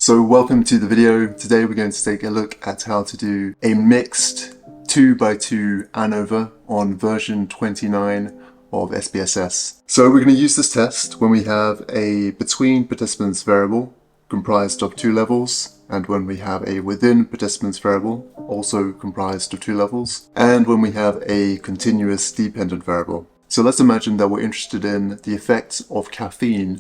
So welcome to the video. Today we're going to take a look at how to do a mixed 2x2 ANOVA on version 29 of SPSS. So we're going to use this test when we have a between participants variable comprised of two levels, and when we have a within participants variable also comprised of two levels, and when we have a continuous dependent variable. So let's imagine that we're interested in the effects of caffeine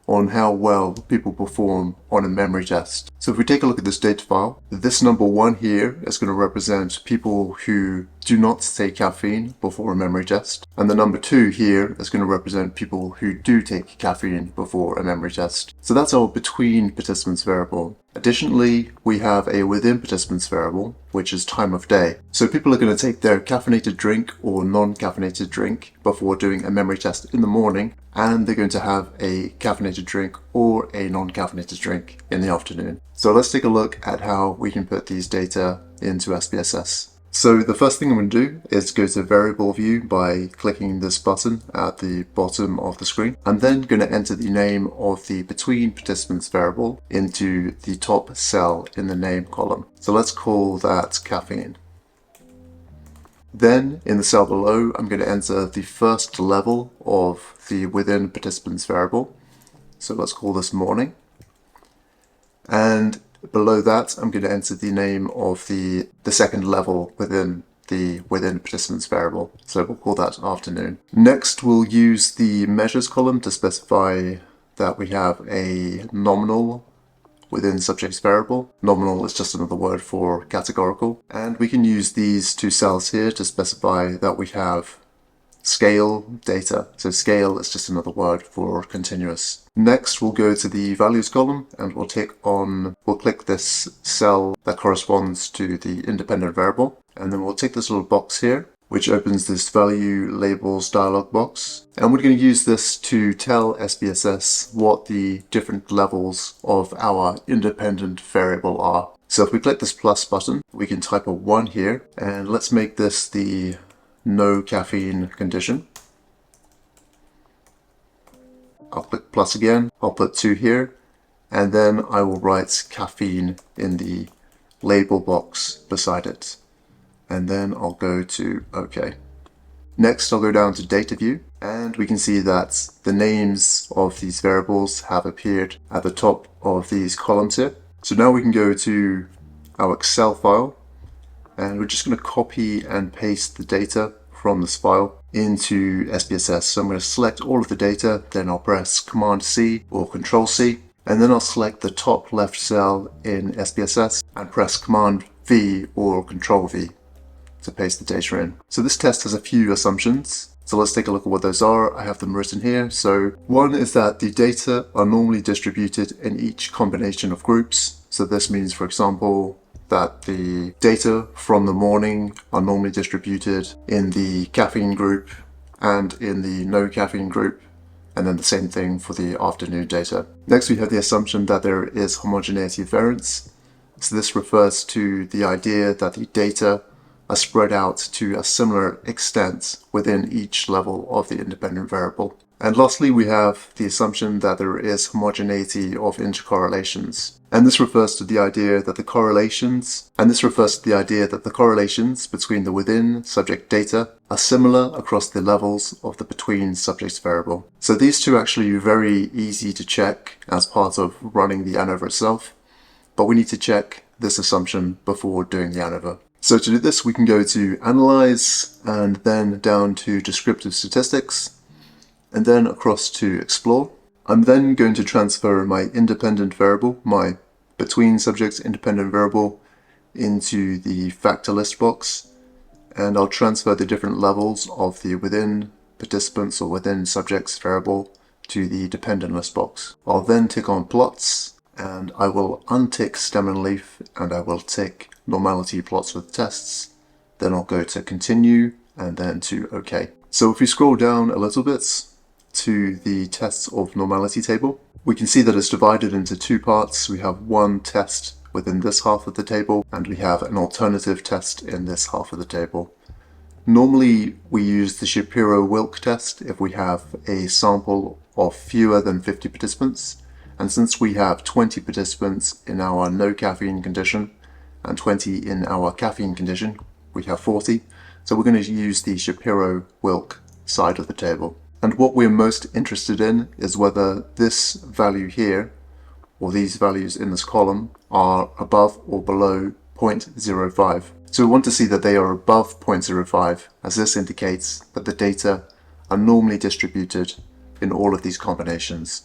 on how well people perform on a memory test. So if we take a look at this data file, this number 1 here is going to represent people who do not take caffeine before a memory test, and the number 2 here is going to represent people who do take caffeine before a memory test. So that's our between participants variable. Additionally, we have a within participants variable, which is time of day. So people are going to take their caffeinated drink or non-caffeinated drink before doing a memory test in the morning, and they're going to have a caffeinated drink or a non-caffeinated drink in the afternoon. So let's take a look at how we can put these data into SPSS. So the first thing I'm going to do is go to variable view by clicking this button at the bottom of the screen. I'm then going to enter the name of the between participants variable into the top cell in the name column. So let's call that caffeine. Then in the cell below, I'm going to enter the first level of the within participants variable. So let's call this morning. And below that, I'm going to enter the name of the second level within the within participants variable. So we'll call that afternoon. Next, we'll use the measures column to specify that we have a nominal within subjects variable. Nominal is just another word for categorical. And we can use these two cells here to specify that we have scale data. So scale is just another word for continuous. Next, we'll go to the values column and we'll click this cell that corresponds to the independent variable. And then we'll tick this little box here, which opens this value labels dialog box. And we're going to use this to tell SPSS what the different levels of our independent variable are. So if we click this plus button, we can type a 1 here, and let's make this the no caffeine condition. I'll click plus again, I'll put 2 here, and then I will write caffeine in the label box beside it. And then I'll go to OK. Next, I'll go down to data view, and we can see that the names of these variables have appeared at the top of these columns here. So now we can go to our Excel file, and we're just going to copy and paste the data from this file into SPSS. So I'm going to select all of the data, then I'll press Command C or Control C, and then I'll select the top left cell in SPSS and press Command V or Control V to paste the data in. So this test has a few assumptions. So let's take a look at what those are. I have them written here. So one is that the data are normally distributed in each combination of groups. So this means, for example, that the data from the morning are normally distributed in the caffeine group and in the no caffeine group, and then the same thing for the afternoon data. Next, we have the assumption that there is homogeneity of variance. So this refers to the idea that the data are spread out to a similar extent within each level of the independent variable. And lastly, we have the assumption that there is homogeneity of intercorrelations. And this refers to the idea that the correlations between the within subject data are similar across the levels of the between subjects variable. So these two are actually very easy to check as part of running the ANOVA itself, but we need to check this assumption before doing the ANOVA. So to do this, we can go to Analyze and then down to Descriptive Statistics, and then across to Explore. I'm then going to transfer my independent variable, my between subjects independent variable, into the factor list box, and I'll transfer the different levels of the within participants or within subjects variable to the dependent list box. I'll then tick on plots, and I will untick stem and leaf, and I will tick normality plots with tests. Then I'll go to continue and then to OK. So if we scroll down a little bit to the tests of normality table, we can see that it's divided into two parts. We have one test within this half of the table, and we have an alternative test in this half of the table. Normally we use the Shapiro-Wilk test if we have a sample of fewer than 50 participants, And since we have 20 participants in our no caffeine condition and 20 in our caffeine condition, we have 40. So we're going to use the Shapiro-Wilk side of the table. And what we're most interested in is whether this value here, or these values in this column, are above or below 0.05. So we want to see that they are above 0.05, as this indicates that the data are normally distributed in all of these combinations.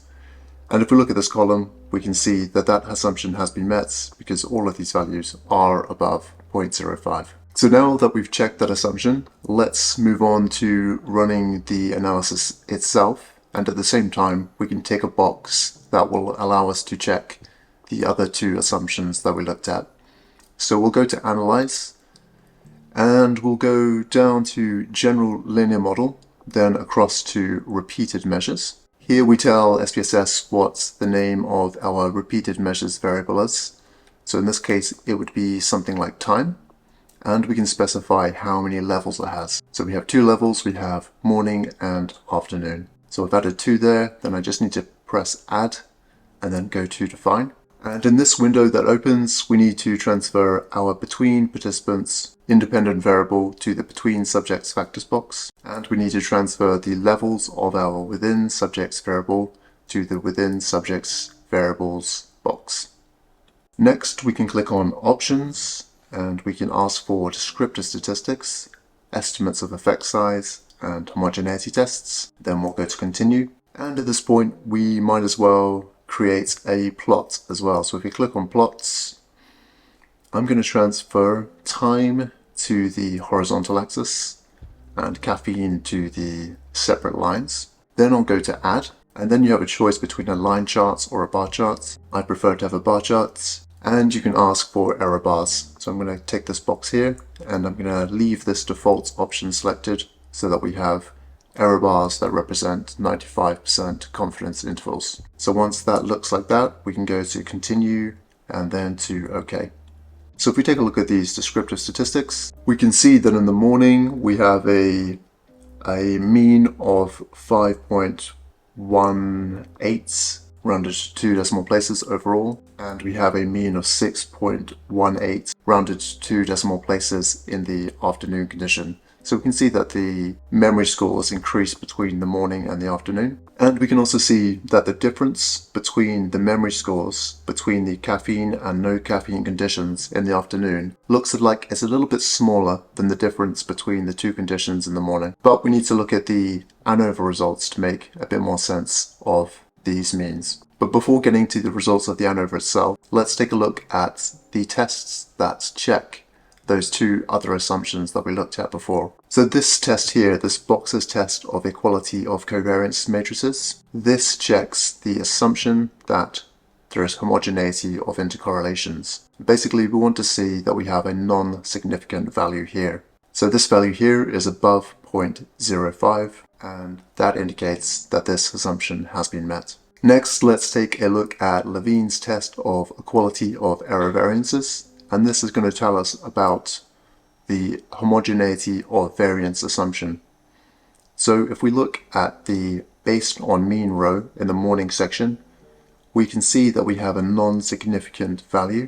And if we look at this column, we can see that that assumption has been met because all of these values are above 0.05. So now that we've checked that assumption, let's move on to running the analysis itself. And at the same time, we can tick a box that will allow us to check the other two assumptions that we looked at. So we'll go to Analyze, and we'll go down to General Linear Model, then across to Repeated Measures. Here we tell SPSS what the name of our repeated measures variable is. So in this case, it would be something like time. And we can specify how many levels it has. So we have two levels, we have morning and afternoon. So I've added 2 there, then I just need to press add and then go to define. And in this window that opens, we need to transfer our between participants independent variable to the between subjects factors box. And we need to transfer the levels of our within subjects variable to the within subjects variables box. Next, we can click on options, and we can ask for descriptor statistics, estimates of effect size, and homogeneity tests. Then we'll go to continue. And at this point, we might as well create a plot as well. So if we click on plots, I'm going to transfer time to the horizontal axis and caffeine to the separate lines. Then I'll go to add, and then you have a choice between a line chart or a bar chart. I prefer to have a bar chart. And you can ask for error bars. So I'm going to take this box here and I'm going to leave this default option selected so that we have error bars that represent 95% confidence intervals. So once that looks like that, we can go to continue and then to OK. So if we take a look at these descriptive statistics, we can see that in the morning we have a mean of 5.18 rounded to 2 decimal places overall, and we have a mean of 6.18 rounded to 2 decimal places in the afternoon condition. So we can see that the memory scores increase between the morning and the afternoon. And we can also see that the difference between the memory scores between the caffeine and no caffeine conditions in the afternoon looks like it's a little bit smaller than the difference between the two conditions in the morning. But we need to look at the ANOVA results to make a bit more sense of these means. But before getting to the results of the ANOVA itself, let's take a look at the tests that check those two other assumptions that we looked at before. So this test here, this Box's test of equality of covariance matrices, this checks the assumption that there is homogeneity of intercorrelations. Basically, we want to see that we have a non-significant value here. So this value here is above 0.05, and that indicates that this assumption has been met. Next, let's take a look at Levine's test of equality of error variances, and this is going to tell us about the homogeneity of variance assumption. So if we look at the based on mean row in the morning section, we can see that we have a non-significant value,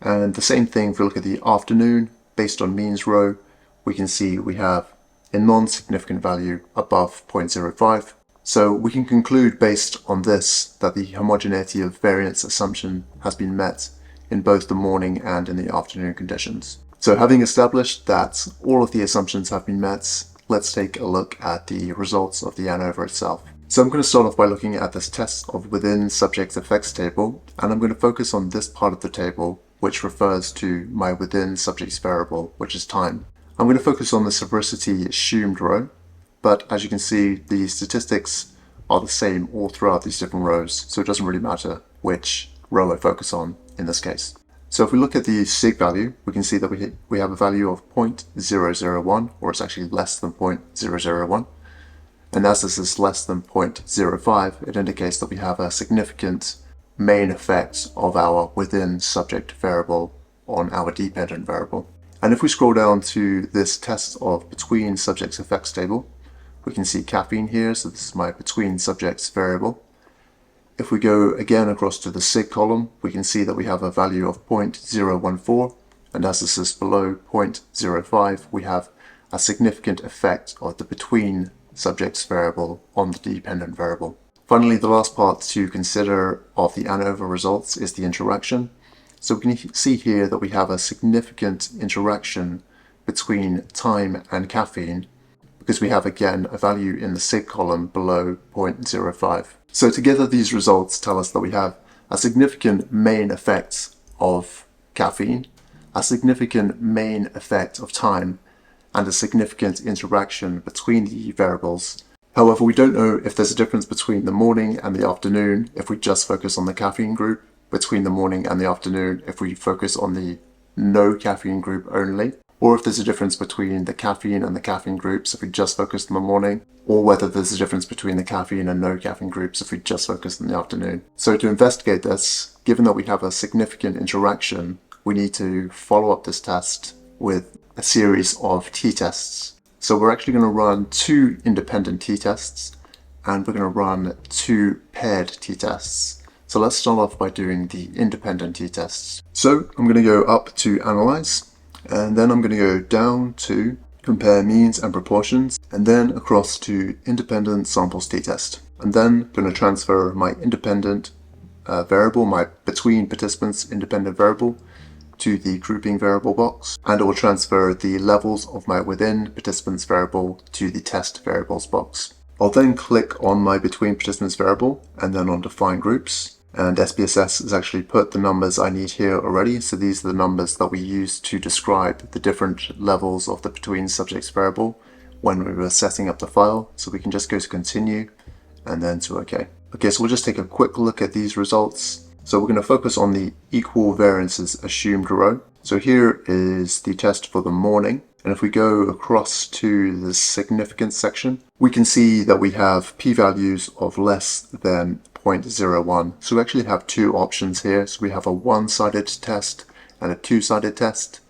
and the same thing if we look at the afternoon based on means row, we can see we have a non-significant value above 0.05. So we can conclude based on this that the homogeneity of variance assumption has been met in both the morning and in the afternoon conditions. So having established that all of the assumptions have been met, let's take a look at the results of the ANOVA itself. So I'm going to start off by looking at this test of within subject effects table, and I'm going to focus on this part of the table which refers to my within subjects variable, which is time. I'm going to focus on the severity assumed row, but as you can see, the statistics are the same all throughout these different rows, so it doesn't really matter which row I focus on in this case. So if we look at the sig value, we can see that we have a value of 0.001, or it's actually less than 0.001. And as this is less than 0.05, it indicates that we have a significant main effect of our within subject variable on our dependent variable. And if we scroll down to this test of between subjects effects table, we can see caffeine here, so this is my between subjects variable. If we go again across to the sig column, we can see that we have a value of 0.014, and as this is below 0.05, we have a significant effect of the between subjects variable on the dependent variable. Finally, the last part to consider of the ANOVA results is the interaction. So we can see here that we have a significant interaction between time and caffeine, because we have again a value in the sig column below 0.05. So together these results tell us that we have a significant main effect of caffeine, a significant main effect of time, and a significant interaction between the variables. However, we don't know if there's a difference between the morning and the afternoon if we just focus on the caffeine group, between the morning and the afternoon if we focus on the no caffeine group only, or if there's a difference between the caffeine and the caffeine groups if we just focus on the morning, or whether there's a difference between the caffeine and no caffeine groups if we just focus on the afternoon. So to investigate this, given that we have a significant interaction, we need to follow up this test with a series of t-tests. So we're actually going to run 2 independent t-tests, and we're going to run 2 paired t-tests. So let's start off by doing the independent t-tests. So I'm going to go up to Analyze, and then I'm going to go down to Compare Means and Proportions, and then across to Independent Samples t-test. And then I'm going to transfer my independent variable, my between participants independent variable, to the grouping variable box, and it will transfer the levels of my within participants variable to the test variables box. I'll then click on my between participants variable and then on define groups, and SPSS has actually put the numbers I need here already. So these are the numbers that we use to describe the different levels of the between subjects variable when we were setting up the file. So we can just go to continue and then to OK. Okay, so we'll just take a quick look at these results. So we're going to focus on the equal variances assumed row. So here is the test for the morning. And if we go across to the significance section, we can see that we have p-values of less than 0.01. So we actually have 2 options here. So we have a one-sided test and a two-sided test.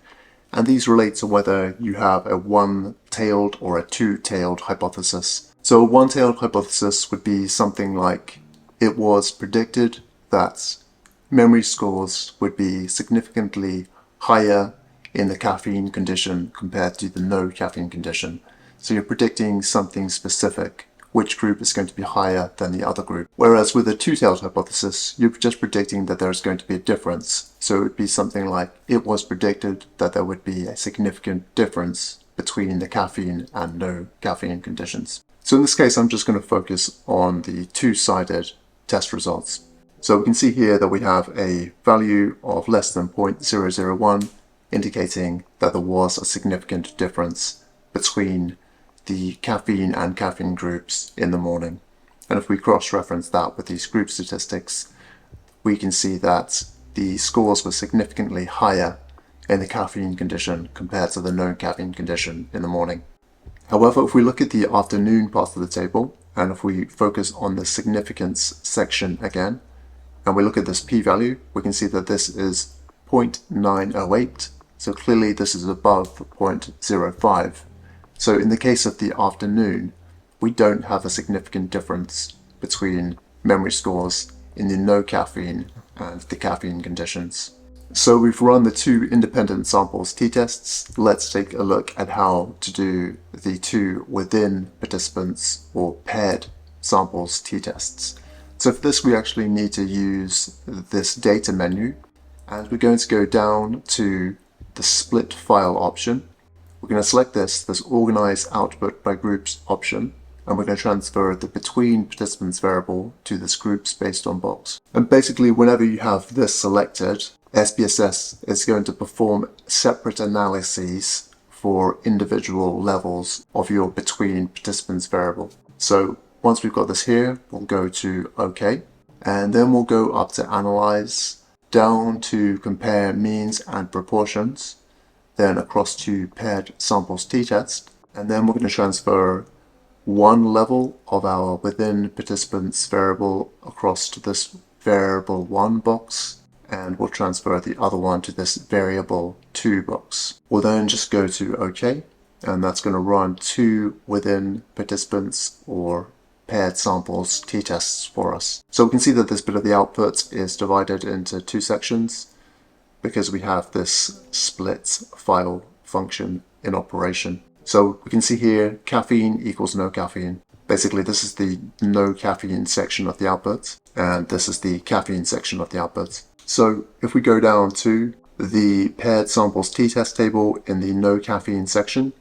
And these relate to whether you have a one-tailed or a two-tailed hypothesis. So a one-tailed hypothesis would be something like, it was predicted that memory scores would be significantly higher in the caffeine condition compared to the no caffeine condition. So you're predicting something specific, which group is going to be higher than the other group. Whereas with a two-tailed hypothesis, you're just predicting that there's going to be a difference. So it would be something like, it was predicted that there would be a significant difference between the caffeine and no caffeine conditions. So in this case, I'm just going to focus on the two-sided test results. So we can see here that we have a value of less than 0.001, indicating that there was a significant difference between the caffeine and caffeine groups in the morning. And if we cross-reference that with these group statistics, we can see that the scores were significantly higher in the caffeine condition compared to the no caffeine condition in the morning. However, if we look at the afternoon part of the table, and if we focus on the significance section again, and we look at this p-value, we can see that this is 0.908. So clearly this is above 0.05. So in the case of the afternoon, we don't have a significant difference between memory scores in the no caffeine and the caffeine conditions. So we've run the 2 independent samples t-tests. Let's take a look at how to do the 2 within participants or paired samples t-tests. So for this, we actually need to use this data menu, and we're going to go down to the split file option. We're going to select this organize output by groups option, and we're going to transfer the between participants variable to this groups based on box. And basically, whenever you have this selected, SPSS is going to perform separate analyses for individual levels of your between participants variable. So once we've got this here, we'll go to OK, and then we'll go up to Analyze, down to Compare Means and Proportions, then across to Paired Samples t-test, and then we're going to transfer one level of our within participants variable across to this variable 1 box, and we'll transfer the other one to this variable 2 box. We'll then just go to OK, and that's going to run 2 within participants or paired samples t-tests for us. So we can see that this bit of the output is divided into two sections because we have this split file function in operation. So we can see here caffeine equals no caffeine. Basically, this is the no caffeine section of the output, and this is the caffeine section of the output. So if we go down to the paired samples t-test table in the no caffeine section,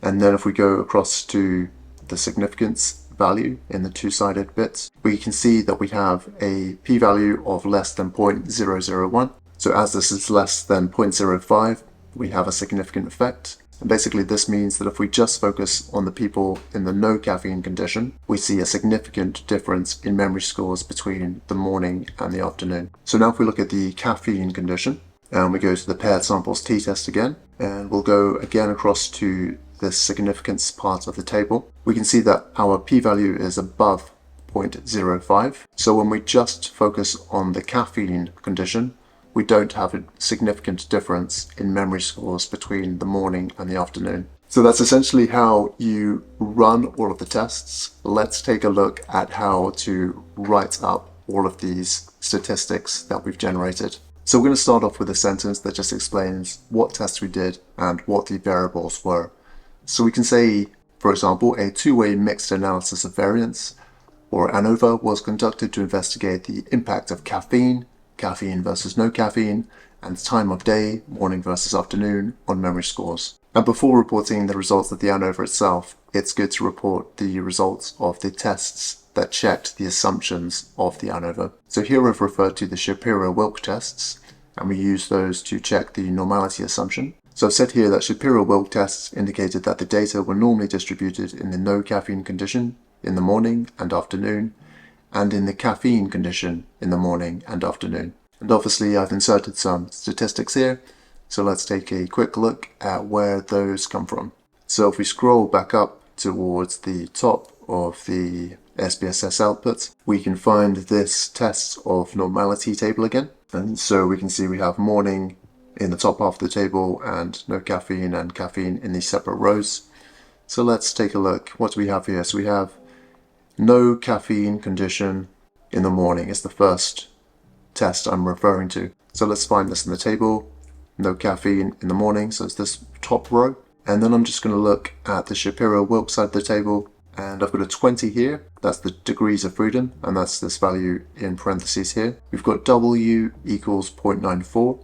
and then if we go across to the significance value in the two-sided bits, we can see that we have a p-value of less than 0.001. So as this is less than 0.05, we have a significant effect. And basically this means that if we just focus on the people in the no caffeine condition, we see a significant difference in memory scores between the morning and the afternoon. So now if we look at the caffeine condition, and we go to the paired samples t-test again, and we'll go again across to the significance part of the table, we can see that our p-value is above 0.05. So when we just focus on the caffeine condition, we don't have a significant difference in memory scores between the morning and the afternoon. So that's essentially how you run all of the tests. Let's take a look at how to write up all of these statistics that we've generated. So we're going to start off with a sentence that just explains what tests we did and what the variables were. So we can say, for example, a two-way mixed analysis of variance, or ANOVA, was conducted to investigate the impact of caffeine versus no caffeine, and time of day, morning versus afternoon, on memory scores. And before reporting the results of the ANOVA itself, it's good to report the results of the tests that checked the assumptions of the ANOVA. So here I've referred to the Shapiro-Wilk tests, and we use those to check the normality assumption. So I've said here that Shapiro-Wilk tests indicated that the data were normally distributed in the no caffeine condition in the morning and afternoon, and in the caffeine condition in the morning and afternoon. And obviously I've inserted some statistics here, so let's take a quick look at where those come from. So if we scroll back up towards the top of the SPSS output, we can find this test of normality table again. And so we can see we have morning in the top half of the table and no caffeine and caffeine in these separate rows. So let's take a look. What do we have here? So we have no caffeine condition in the morning is the first test I'm referring to. So let's find this in the table. No caffeine in the morning, so it's this top row. And then I'm just going to look at the Shapiro-Wilk side of the table, and I've got a 20 here. That's the degrees of freedom, and that's this value in parentheses here. We've got W equals 0.94.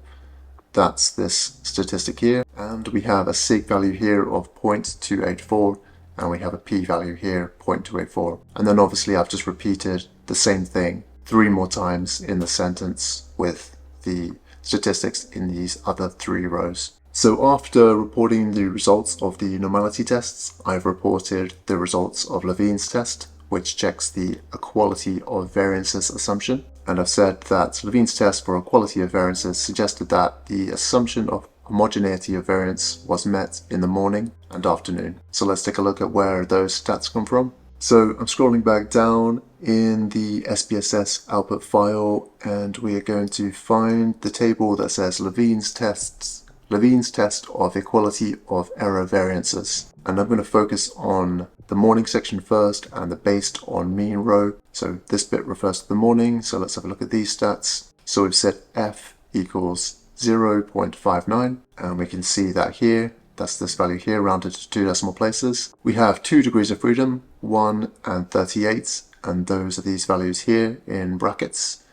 That's this statistic here. And we have a sig value here of 0.284. And we have a p-value here, 0.284. And then obviously I've just repeated the same thing 3 more times in the sentence with the statistics in these other 3 rows. So after reporting the results of the normality tests, I've reported the results of Levene's test, which checks the equality of variances assumption. And I've said that Levene's test for equality of variances suggested that the assumption of homogeneity of variance was met in the morning and afternoon. So let's take a look at where those stats come from. So I'm scrolling back down in the SPSS output file, and we are going to find the table that says Levene's test of equality of error variances. And I'm going to focus on the morning section first and the based on mean row. So this bit refers to the morning. So let's have a look at these stats. So we've set F equals 0.59, and we can see that here, that's this value here rounded to 2 decimal places. We have 2 degrees of freedom, 1 and 38, and those are these values here in brackets.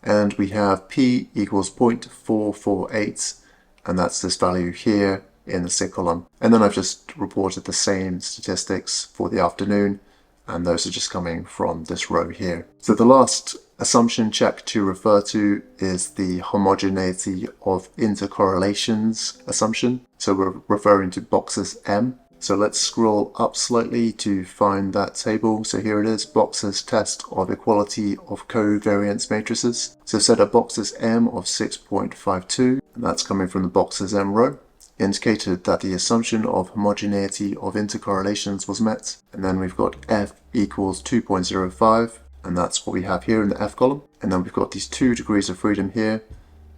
And we have P equals 0.448, and that's this value here in the sig column. And then I've just reported the same statistics for the afternoon, and those are just coming from this row here. So the last assumption check to refer to is the homogeneity of intercorrelations assumption. So we're referring to boxes M. So let's scroll up slightly to find that table. So here it is, boxes test of equality of covariance matrices. So set a boxes M of 6.52, and that's coming from the boxes M row. Indicated that the assumption of homogeneity of intercorrelations was met. And then we've got F equals 2.05, and that's what we have here in the F column. And then we've got these 2 degrees of freedom here,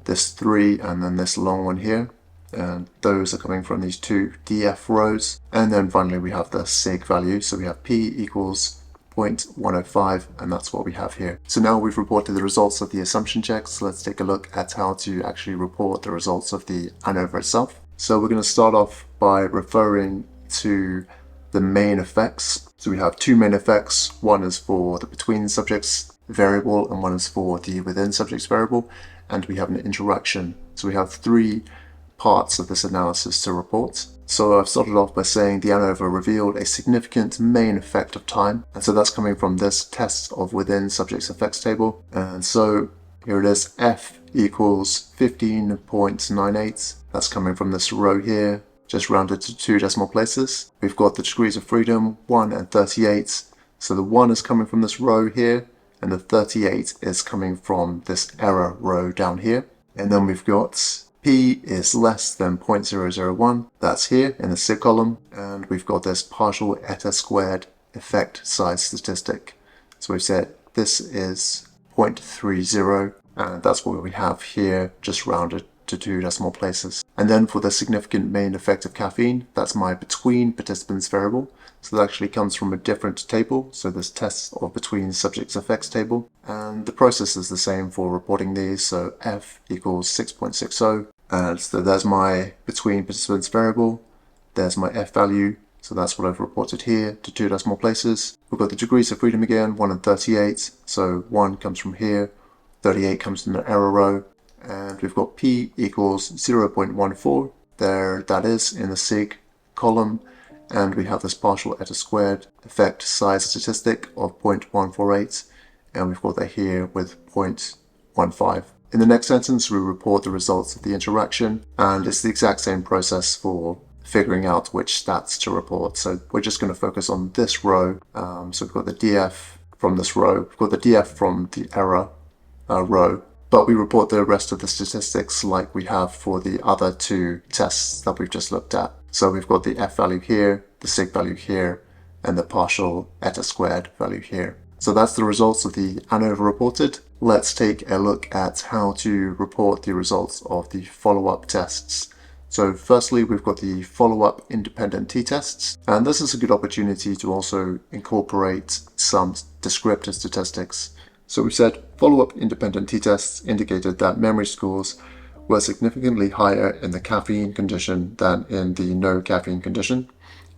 this 3, and then this long one here. And those are coming from these 2 DF rows. And then finally we have the sig value. So we have P equals 0.105, and that's what we have here. So now we've reported the results of the assumption checks. Let's take a look at how to actually report the results of the ANOVA itself. So we're going to start off by referring to the main effects. So we have two main effects. One is for the between subjects variable and one is for the within subjects variable, and we have an interaction. So we have three parts of this analysis to report. So I've started off by saying the ANOVA revealed a significant main effect of time, and so that's coming from this test of within subjects effects table. And so here it is, F equals 15.98. That's coming from this row here, just rounded to 2 decimal places. We've got the degrees of freedom, 1 and 38. So the 1 is coming from this row here, and the 38 is coming from this error row down here. And then we've got P is less than 0.001, that's here in the SIG column, and we've got this partial eta squared effect size statistic. So we've said this is 0.30, and that's what we have here, just rounded to 2 decimal places. And then for the significant main effect of caffeine, that's my between participants variable. So that actually comes from a different table. So this test of between subjects effects table. And the process is the same for reporting these. So F equals 6.60. And so there's my between participants variable. There's my F value. So that's what I've reported here to 2 decimal places. We've got the degrees of freedom again, 1 and 38. So 1 comes from here, 38 comes from the error row. And we've got P equals 0.14. There that is in the SIG column. And we have this partial eta squared effect size statistic of 0.148. And we've got that here with 0.15. In the next sentence, we report the results of the interaction. And it's the exact same process for figuring out which stats to report. So we're just going to focus on this row. So we've got the DF from this row. We've got the DF from the error row. But we report the rest of the statistics like we have for the other 2 tests that we've just looked at. So we've got the F value here, the SIG value here, and the partial eta squared value here. So that's the results of the ANOVA reported. Let's take a look at how to report the results of the follow-up tests. So firstly, we've got the follow-up independent t-tests, and this is a good opportunity to also incorporate some descriptive statistics. So we said follow-up independent t-tests indicated that memory scores were significantly higher in the caffeine condition than in the no caffeine condition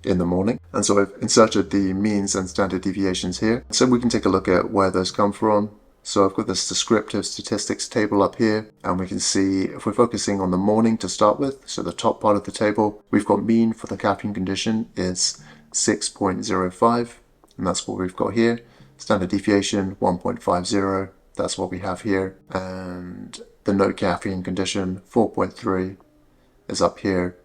in the morning. And so I've inserted the means and standard deviations here. So we can take a look at where those come from. So I've got this descriptive statistics table up here, and we can see if we're focusing on the morning to start with, so the top part of the table, we've got mean for the caffeine condition is 6.05, and that's what we've got here. Standard deviation 1.50, that's what we have here, and the no caffeine condition 4.3 is up here,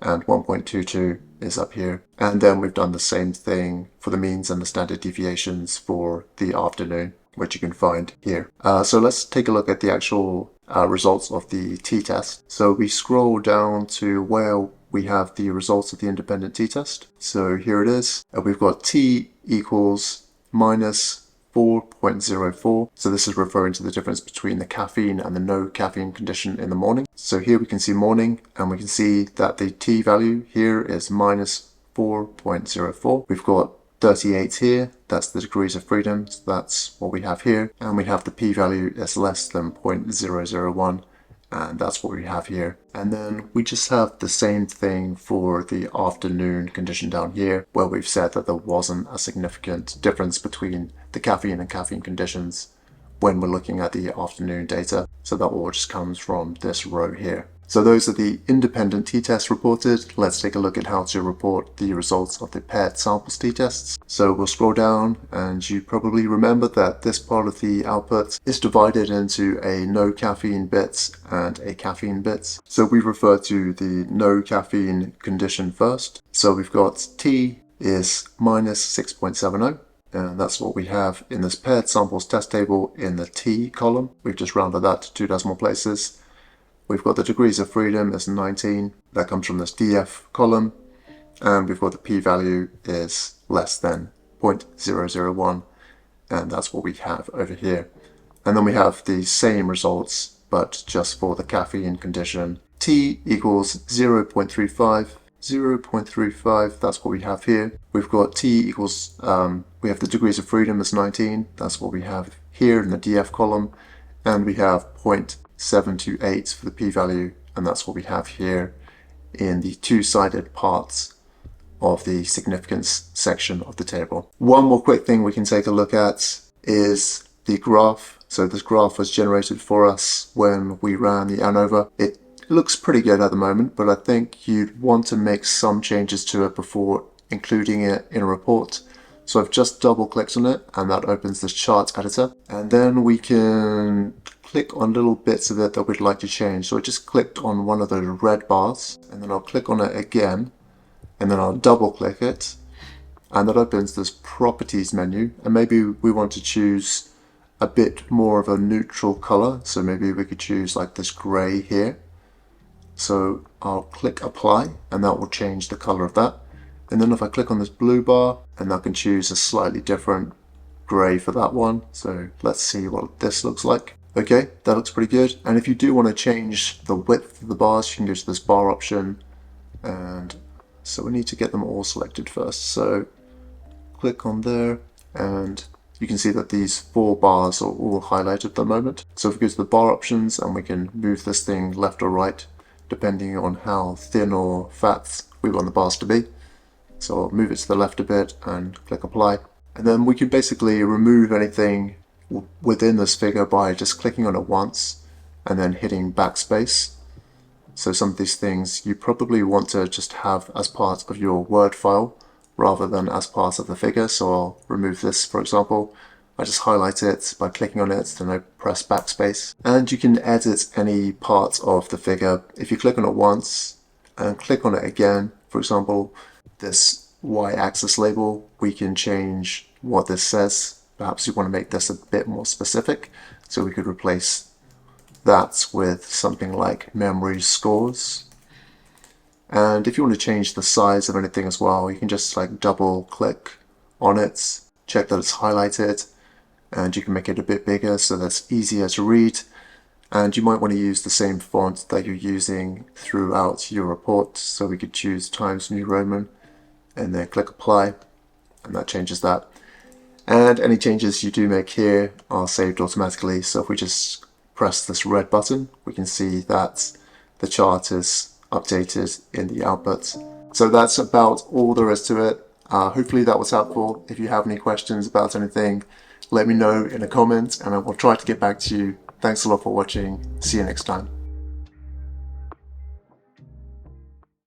and 1.22 is up here. And then we've done the same thing for the means and the standard deviations for the afternoon, which you can find here. So let's take a look at the actual results of the t-test. So we scroll down to where we have the results of the independent t-test. So here it is. We've got t equals minus 4.04. So this is referring to the difference between the caffeine and the no caffeine condition in the morning. So here we can see morning, and we can see that the t value here is minus 4.04. We've got 38 here, that's the degrees of freedom, so that's what we have here. And we have the p value is less than 0.001, and that's what we have here. And then we just have the same thing for the afternoon condition down here, where we've said that there wasn't a significant difference between the caffeine and caffeine conditions when we're looking at the afternoon data. So that all just comes from this row here. So those are the independent t-tests reported. Let's take a look at how to report the results of the paired samples t-tests. So we'll scroll down, and you probably remember that this part of the output is divided into a no caffeine bit and a caffeine bit. So we refer to the no caffeine condition first. So we've got T is minus 6.70. And that's what we have in this paired samples test table in the T column. We've just rounded that to 2 decimal places. We've got the degrees of freedom as 19. That comes from this DF column. And we've got the p-value is less than 0.001. And that's what we have over here. And then we have the same results, but just for the caffeine condition. T equals 0.35. 0.35, that's what we have here. We've got t equals, we have the degrees of freedom as 19, that's what we have here in the df column, and we have 0.728 for the p-value, and that's what we have here in the two-sided parts of the significance section of the table. One more quick thing we can take a look at is the graph. So this graph was generated for us when we ran the ANOVA. It looks pretty good at the moment, but I think you'd want to make some changes to it before including it in a report. So I've just double clicked on it and that opens this chart editor, and then we can click on little bits of it that we'd like to change. So I just clicked on one of those red bars, and then I'll click on it again, and then I'll double click it, and that opens this properties menu, and maybe we want to choose a bit more of a neutral color, so maybe we could choose like this gray here. So I'll click apply, and that will change the color of that. And then if I click on this blue bar, and I can choose a slightly different gray for that one. So let's see what this looks like. Okay, that looks pretty good. And if you do want to change the width of the bars, you can go to this bar option, and so we need to get them all selected first. So click on there, and you can see that these 4 bars are all highlighted at the moment. So if we go to the bar options, and we can move this thing left or right, depending on how thin or fat we want the bars to be. So I'll move it to the left a bit and click apply. And then we can basically remove anything within this figure by just clicking on it once and then hitting backspace. So some of these things you probably want to just have as part of your Word file rather than as part of the figure. So I'll remove this, for example. I just highlight it by clicking on it, then I press backspace. And you can edit any part of the figure. If you click on it once and click on it again, for example, this y-axis label, we can change what this says. Perhaps you want to make this a bit more specific, so we could replace that with something like memory scores. And if you want to change the size of anything as well, you can just like double click on it, check that it's highlighted, and you can make it a bit bigger so that's easier to read. And you might want to use the same font that you're using throughout your report. So we could choose Times New Roman and then click apply, and that changes that. And any changes you do make here are saved automatically. So if we just press this red button, we can see that the chart is updated in the output. So that's about all there is to it. Hopefully that was helpful. If you have any questions about anything, let me know in a comment and I will try to get back to you. Thanks a lot for watching. See you next time.